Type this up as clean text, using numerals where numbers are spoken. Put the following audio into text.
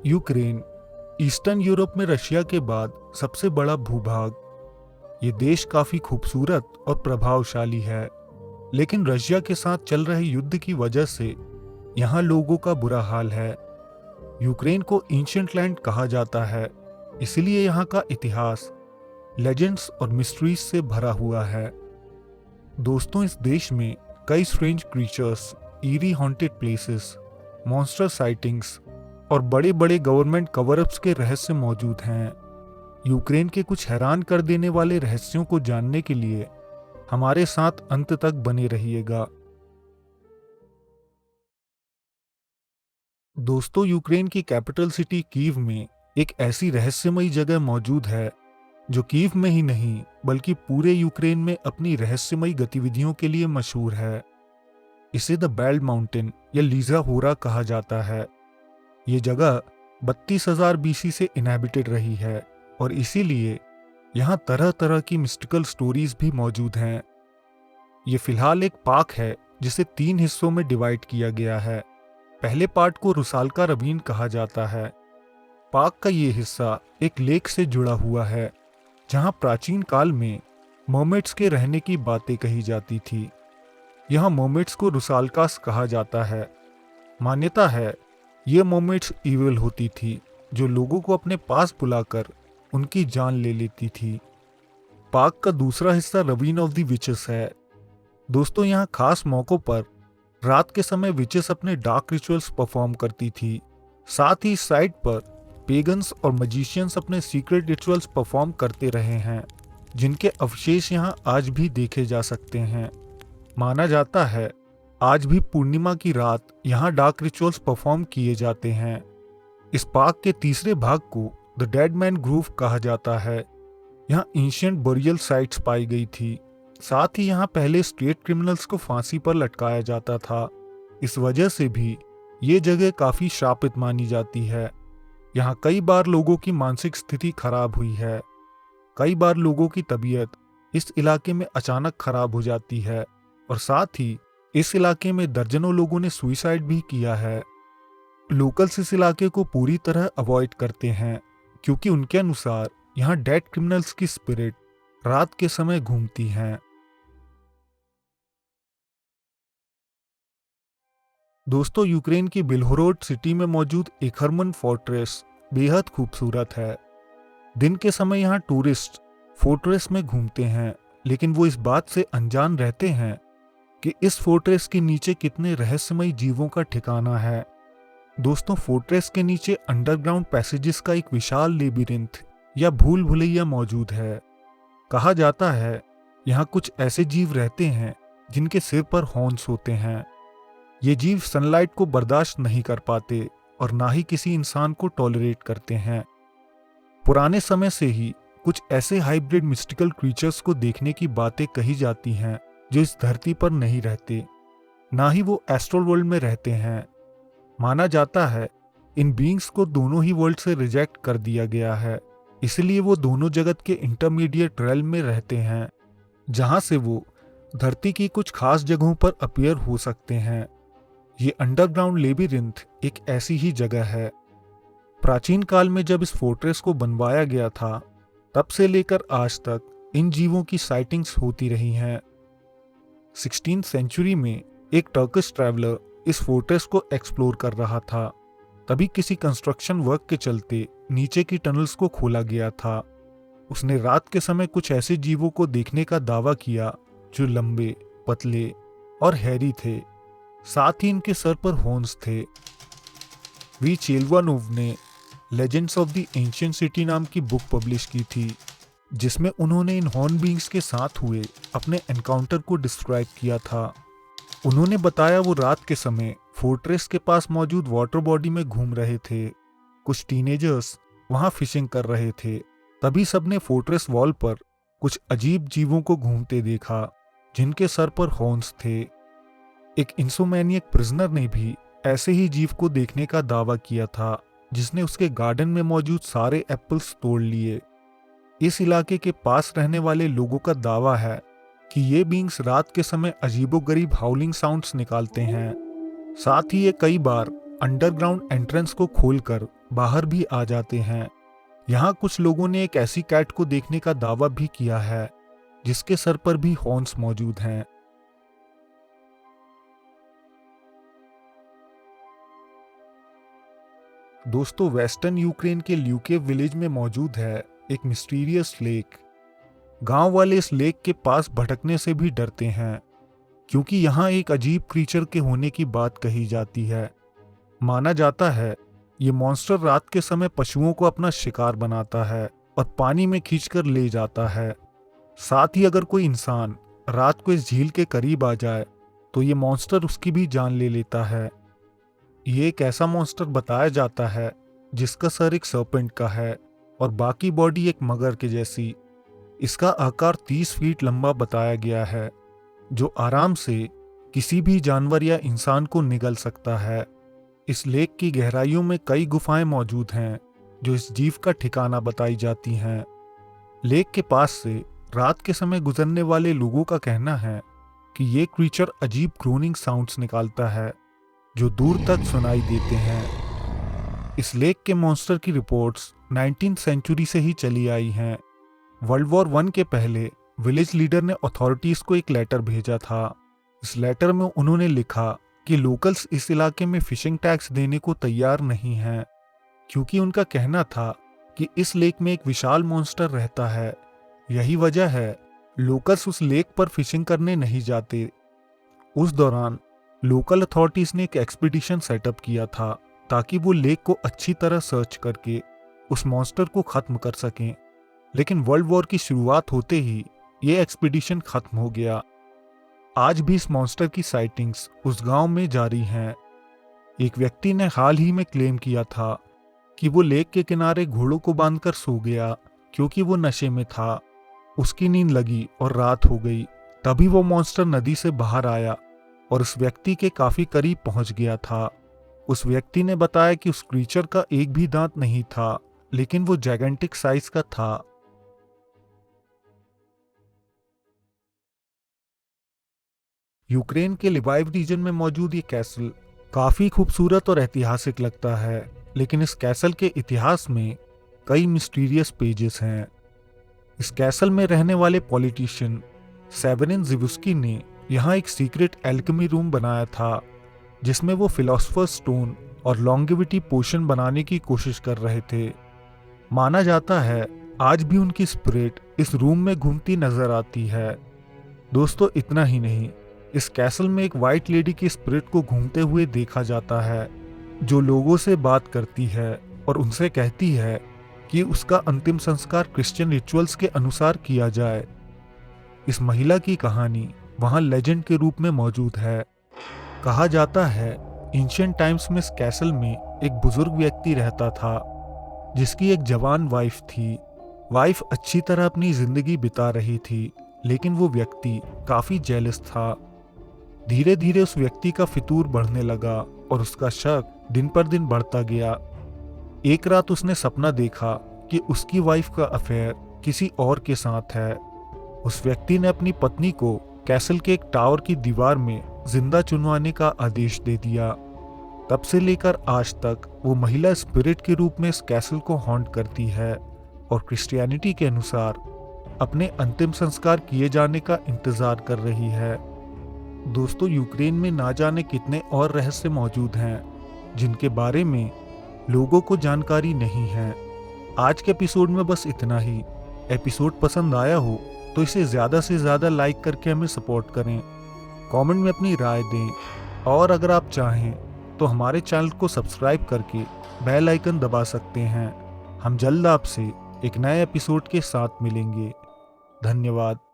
Ukraine eastern Europe में Russia के बाद सबसे बड़ा भूभाग। ये देश काफी खूबसूरत और प्रभावशाली है, लेकिन रशिया के साथ चल रहे युद्ध की वजह से यहाँ लोगों का बुरा हाल है। यूक्रेन को एंशिएंट लैंड कहा जाता है, इसलिए यहाँ का इतिहास लेजेंड्स और मिस्ट्रीज से भरा हुआ है। दोस्तों, इस देश में कई strange creatures, eerie haunted places, monster sightings और बड़े बड़े गवर्नमेंट कवर-अप्स के रहस्य मौजूद हैं। यूक्रेन के कुछ हैरान कर देने वाले रहस्यों को जानने के लिए हमारे साथ अंत तक बने रहिएगा। दोस्तों, यूक्रेन की कैपिटल सिटी कीव में एक ऐसी रहस्यमयी जगह मौजूद है जो कीव में ही नहीं बल्कि पूरे यूक्रेन में अपनी रहस्यमयी गतिविधियों के लिए मशहूर है। इसे द बेल्ट माउंटेन या लीजा होरा कहा जाता है। ये जगह 32,000 बीसी से इनहैबिटेड रही है और इसीलिए यहाँ तरह तरह की मिस्टिकल स्टोरीज भी मौजूद हैं। ये फिलहाल एक पार्क है जिसे 3 हिस्सों में डिवाइड किया गया है। पहले पार्ट को रुसाल्का रवीन कहा जाता है। पार्क का ये हिस्सा एक लेक से जुड़ा हुआ है जहाँ प्राचीन काल में मर्मेड्स के रहने की बातें कही जाती थी। यहाँ मर्मेड्स को रुसाल्कास कहा जाता है। मान्यता है ये मर्मेड्स इविल होती थी जो लोगों को अपने पास बुलाकर उनकी जान ले लेती थी। पार्क का दूसरा हिस्सा रवीन ऑफ द विचेस है। दोस्तों, यहाँ खास मौक़ों पर रात के समय विचेस अपने डार्क रिचुअल्स परफॉर्म करती थी। साथ ही इस साइट पर पेगन्स और मजिशियंस अपने सीक्रेट रिचुअल्स परफॉर्म करते रहे हैं, जिनके अवशेष यहाँ आज भी देखे जा सकते हैं। माना जाता है आज भी पूर्णिमा की रात यहाँ डार्क रिचुअल्स परफॉर्म किए जाते हैं। इस पार्क के तीसरे भाग को द डेड मैन ग्रूव कहा जाता है। यहाँ एंशिएंट बरियल साइट्स पाई गई थी। साथ ही यहाँ पहले स्टेट क्रिमिनल्स को फांसी पर लटकाया जाता था। इस वजह से भी ये जगह काफी श्रापित मानी जाती है। यहाँ कई बार लोगों की मानसिक स्थिति खराब हुई है। कई बार लोगों की तबीयत इस इलाके में अचानक खराब हो जाती है और साथ ही इस इलाके में दर्जनों लोगों ने सुसाइड भी किया है। लोकल्स इस इलाके को पूरी तरह अवॉइड करते हैं क्योंकि उनके अनुसार यहाँ डेड क्रिमिनल्स की स्पिरिट रात के समय घूमती हैं। दोस्तों, यूक्रेन की बिल्होरोड सिटी में मौजूद एकहरमन फोर्ट्रेस बेहद खूबसूरत है। दिन के समय यहाँ टूरिस्ट फोर्ट्रेस में घूमते हैं, लेकिन वो इस बात से अनजान रहते हैं कि इस फोर्ट्रेस के नीचे कितने रहस्यमयी जीवों का ठिकाना है। दोस्तों, फोर्ट्रेस के नीचे अंडरग्राउंड पैसेजेस का एक विशाल लेबिरिंथ या भूल भुलैया मौजूद है। कहा जाता है यहाँ कुछ ऐसे जीव रहते हैं जिनके सिर पर हॉर्न्स होते हैं। ये जीव सनलाइट को बर्दाश्त नहीं कर पाते और ना ही किसी इंसान को टॉलरेट करते हैं। पुराने समय से ही कुछ ऐसे हाइब्रिड मिस्टिकल क्रीचर्स को देखने की बातें कही जाती हैं जो इस धरती पर नहीं रहते, ना ही वो एस्ट्रल वर्ल्ड में रहते हैं। माना जाता है इन बीइंग्स को दोनों ही वर्ल्ड से रिजेक्ट कर दिया गया है, इसलिए वो दोनों जगत के इंटरमीडिएट रेल्म में रहते हैं, जहां से वो धरती की कुछ खास जगहों पर अपीयर हो सकते हैं। ये अंडरग्राउंड लेबिरिंथ एक ऐसी ही जगह है। प्राचीन काल में जब इस फोर्ट्रेस को बनवाया गया था, तब से लेकर आज तक इन जीवों की साइटिंग्स होती रही हैं। 16वीं सेंचुरी में एक टर्किश ट्रैवलर इस फोर्ट्रेस को एक्सप्लोर कर रहा था। तभी किसी कंस्ट्रक्शन वर्क के चलते नीचे की टनल्स को खोला गया था। उसने रात के समय कुछ ऐसे जीवों को देखने का दावा किया जो लंबे, पतले और हैरी थे। साथ ही इनके सर पर हॉर्न्स थे। वी चेल्वानोव ने legends of the ancient city नाम की बुक पब्लिश की थी, जिसमें उन्होंने इन हॉर्न बीइंग्स के साथ हुए अपने एनकाउंटर को डिस्क्राइब किया था। उन्होंने बताया वो रात के समय फोर्ट्रेस के पास मौजूद वाटर बॉडी में घूम रहे थे। कुछ टीनेजर्स वहां फिशिंग कर रहे थे। तभी सबने फोर्ट्रेस वॉल पर कुछ अजीब जीवों को घूमते देखा जिनके सर पर हॉर्न्स थे। एक इंसोमैनियक प्रिजनर ने भी ऐसे ही जीव को देखने का दावा किया था, जिसने उसके गार्डन में मौजूद सारे एप्पल्स तोड़ लिए। इस इलाके के पास रहने वाले लोगों का दावा है कि ये बीइंग्स रात के समय अजीबोगरीब हाउलिंग साउंड्स निकालते हैं। साथ ही ये कई बार अंडरग्राउंड एंट्रेंस को खोलकर बाहर भी आ जाते हैं। यहाँ कुछ लोगों ने एक ऐसी कैट को देखने का दावा भी किया है जिसके सर पर भी हॉर्न्स मौजूद हैं। दोस्तों, वेस्टर्न यूक्रेन के ल्यूकेव विलेज में मौजूद है एक मिस्टीरियस लेक। गांव वाले इस लेक के पास भटकने से भी डरते हैं क्योंकि यहाँ एक अजीब क्रीचर के होने की बात कही जाती है। माना जाता है ये मॉन्स्टर रात के समय पशुओं को अपना शिकार बनाता है और पानी में खींचकर ले जाता है। साथ ही अगर कोई इंसान रात को इस झील के करीब आ जाए तो ये मॉन्स्टर उसकी भी जान ले लेता है। ये एक ऐसा मॉन्स्टर बताया जाता है जिसका सर एक सर्पेंट का है और बाकी बॉडी एक मगर के जैसी। इसका आकार 30 फीट लंबा बताया गया है, जो आराम से किसी भी जानवर या इंसान को निगल सकता है। इस लेक की गहराइयों में कई गुफाएं मौजूद हैं जो इस जीव का ठिकाना बताई जाती हैं। लेक के पास से रात के समय गुजरने वाले लोगों का कहना है कि ये क्रीचर अजीब ग्रोनिंग साउंड्स निकालता है जो दूर तक सुनाई देते हैं। इस लेक के मॉन्स्टर की रिपोर्ट्स 19th सेंचुरी से ही चली आई हैं। वर्ल्ड वॉर 1 के पहले विलेज लीडर ने अथॉरिटीज को एक लेटर भेजा था। इस लेटर में उन्होंने लिखा कि लोकल्स इस इलाके में फिशिंग टैक्स देने को तैयार नहीं हैं क्योंकि उनका कहना था कि इस लेक में एक विशाल मॉन्स्टर रहता है। यही वजह है लोकल्स उस लेक पर फिशिंग करने नहीं जाते। उस दौरान लोकल अथॉरिटीज ने एक एक्सपीडिशन सेटअप किया था ताकि वो लेक को अच्छी तरह सर्च करके उस मॉन्स्टर को खत्म कर सकें। लेकिन वर्ल्ड वॉर की शुरुआत होते ही ये एक्सपीडिशन खत्म हो गया। आज भी इस मॉन्स्टर की साइटिंग्स उस गांव में जारी हैं। एक व्यक्ति ने हाल ही में क्लेम किया था कि वो लेक के किनारे घोड़ों को बांधकर सो गया क्योंकि वो नशे में था। उसकी नींद लगी और रात हो गई। तभी वो मॉन्स्टर नदी से बाहर आया और उस व्यक्ति के काफी करीब पहुंच गया था। उस व्यक्ति ने बताया कि उस क्रीचर का एक भी दांत नहीं था, लेकिन वो जायगेंटिक साइज का था। यूक्रेन के लिवाइव रीजन में मौजूद ये कैसल काफी खूबसूरत और ऐतिहासिक लगता है, लेकिन इस कैसल के इतिहास में कई मिस्टीरियस पेजेस हैं। इस कैसल में रहने वाले पॉलिटिशियन सेवेरिन ज़िवुस्की ने यहाँ एक सीक्रेट एल्केमी रूम बनाया था जिसमें वो फिलोसफर स्टोन और लॉन्गेविटी पोशन बनाने की कोशिश कर रहे थे। माना जाता है आज भी उनकी स्पिरिट इस रूम में घूमती नजर आती है। दोस्तों, इतना ही नहीं, इस कैसल में एक वाइट लेडी की स्पिरिट को घूमते हुए देखा जाता है जो लोगों से बात करती है और उनसे कहती है कि उसका अंतिम संस्कार क्रिश्चियन रिचुअल्स के अनुसार किया जाए। इस महिला की कहानी वहां लेजेंड के रूप में मौजूद है। कहा जाता है एंशिएंट टाइम्स में इस कैसल में एक बुजुर्ग व्यक्ति रहता था जिसकी एक जवान वाइफ थी। वाइफ अच्छी तरह अपनी जिंदगी बिता रही थी, लेकिन वो व्यक्ति काफी जेलस था। धीरे धीरे उस व्यक्ति का फितूर बढ़ने लगा और उसका शक दिन पर दिन बढ़ता गया। एक रात उसने सपना देखा कि उसकी वाइफ का अफेयर किसी और के साथ है। उस व्यक्ति ने अपनी पत्नी को कैसल के एक टावर की दीवार में जिंदा चुनवाने का आदेश दे दिया। तब से लेकर आज तक वो महिला स्पिरिट के रूप में इस कैसल को हॉन्ट करती है और क्रिश्चियनिटी के अनुसार अपने अंतिम संस्कार किए जाने का इंतजार कर रही है। दोस्तों, यूक्रेन में ना जाने कितने और रहस्य मौजूद हैं जिनके बारे में लोगों को जानकारी नहीं है। आज के एपिसोड में बस इतना ही। एपिसोड पसंद आया हो तो इसे ज़्यादा से ज़्यादा लाइक करके हमें सपोर्ट करें, कमेंट में अपनी राय दें और अगर आप चाहें तो हमारे चैनल को सब्सक्राइब करके बेल आइकन दबा सकते हैं। हम जल्द आपसे एक नए एपिसोड के साथ मिलेंगे। धन्यवाद।